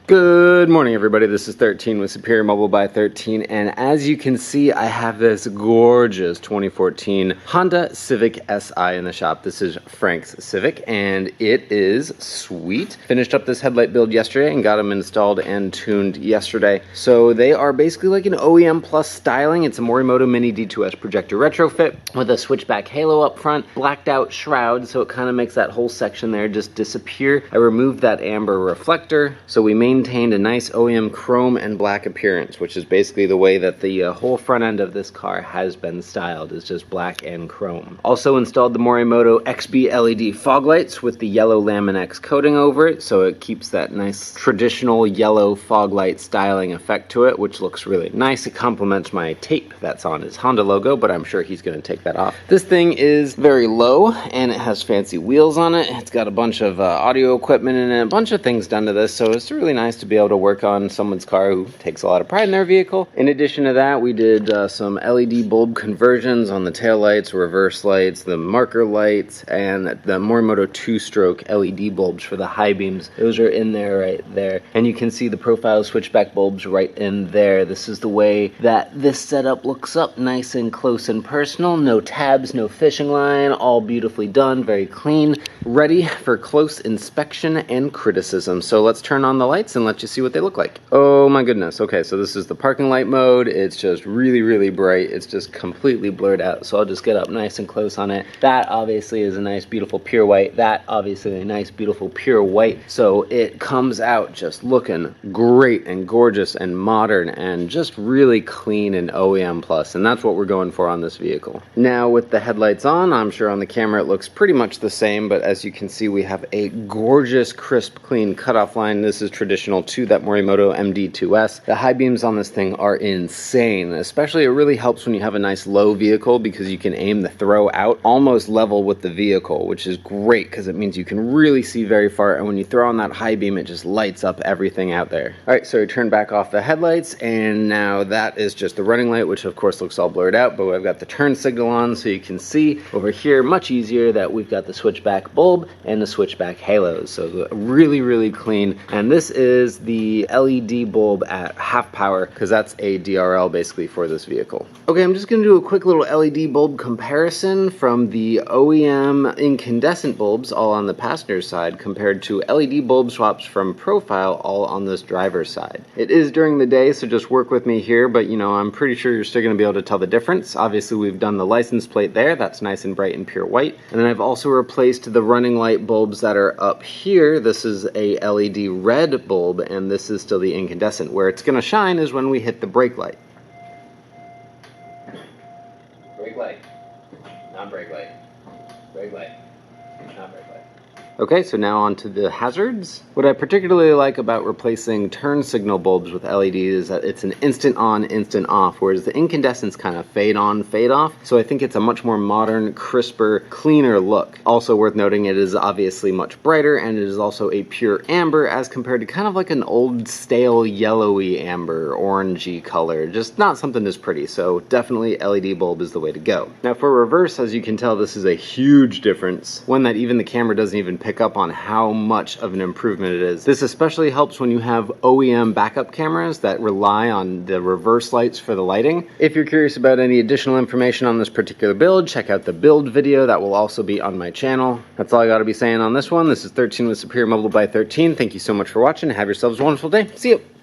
Good morning, everybody. This is 13 with Superior Mobile by 13, and as you can see, I have this gorgeous 2014 Honda Civic Si in the shop. This is Frank's Civic, and it is sweet. Finished up this headlight build yesterday and got them installed and tuned yesterday. So they are basically like an OEM Plus styling. It's a Morimoto Mini D2S projector retrofit with a switchback halo up front, blacked out shroud, so it kind of makes that whole section there just disappear. I removed that amber reflector, so we maintained a nice OEM chrome and black appearance, which is basically the way that the whole front end of this car has been styled, is just black and chrome. Also installed the Morimoto XBLED fog lights with the yellow Lamin-X coating over it, so it keeps that nice traditional yellow fog light styling effect to it, which looks really nice. It complements my tape that's on his Honda logo, but I'm sure he's going to take that off. This thing is very low, and it has fancy wheels on it. It's got a bunch of audio equipment in it, a bunch of things done to this, so it's really nice to be able to work on someone's car who takes a lot of pride in their vehicle. In addition to that, we did some LED bulb conversions on the tail lights, reverse lights, the marker lights, and the Morimoto 2-stroke LED bulbs for the high beams. Those are in there right there. And you can see the profile switchback bulbs right in there. This is the way that this setup looks up, nice and close and personal. No tabs, no fishing line, all beautifully done, very clean, ready for close inspection and criticism. So let's turn on the lights and let you see what they look like. Oh my goodness. Okay, so this is the parking light mode. It's just really, really bright. It's just completely blurred out. So I'll just get up nice and close on it. That obviously is a nice, beautiful pure white. That obviously a nice, beautiful pure white. So it comes out just looking great and gorgeous and modern and just really clean and OEM plus. And that's what we're going for on this vehicle. Now with the headlights on, I'm sure on the camera it looks pretty much the same, but as you can see, we have a gorgeous, crisp, clean cutoff line. This is traditional to that Morimoto MD2S. The high beams on this thing are insane. Especially it really helps when you have a nice low vehicle because you can aim the throw out almost level with the vehicle, which is great because it means you can really see very far, and when you throw on that high beam, it just lights up everything out there. Alright, so we turn back off the headlights, and now that is just the running light, which of course looks all blurred out, but I've got the turn signal on, so you can see over here much easier that we've got the switchback bulb and the switchback halos. So really, really clean. And this is the LED bulb at half power because that's a DRL basically for this vehicle. Okay, I'm just going to do a quick little LED bulb comparison from the OEM incandescent bulbs all on the passenger side compared to LED bulb swaps from profile all on this driver's side. It is during the day, so just work with me here, but you know, I'm pretty sure you're still going to be able to tell the difference. Obviously, we've done the license plate there. That's nice and bright and pure white. And then I've also replaced the running light bulbs that are up here. This is a LED red bulb, and this is still the incandescent. Where it's going to shine is when we hit the brake light. Brake light. Not brake light. Brake light. Not brake light. Okay, so now on to the hazards. What I particularly like about replacing turn signal bulbs with LEDs is that it's an instant on, instant off, whereas the incandescents kind of fade on, fade off. So I think it's a much more modern, crisper, cleaner look. Also worth noting, it is obviously much brighter, and it is also a pure amber as compared to kind of like an old stale yellowy amber, orangey color. Just not something as pretty, so definitely LED bulb is the way to go. Now for reverse, as you can tell, this is a huge difference, one that even the camera doesn't even pick up on how much of an improvement it is. This especially helps when you have OEM backup cameras that rely on the reverse lights for the lighting. If you're curious about any additional information on this particular build, check out the build video that will also be on my channel. That's all I gotta be saying on this one. This is 13 with Superior Mobile by 13. Thank you so much for watching. Have yourselves a wonderful day. See you.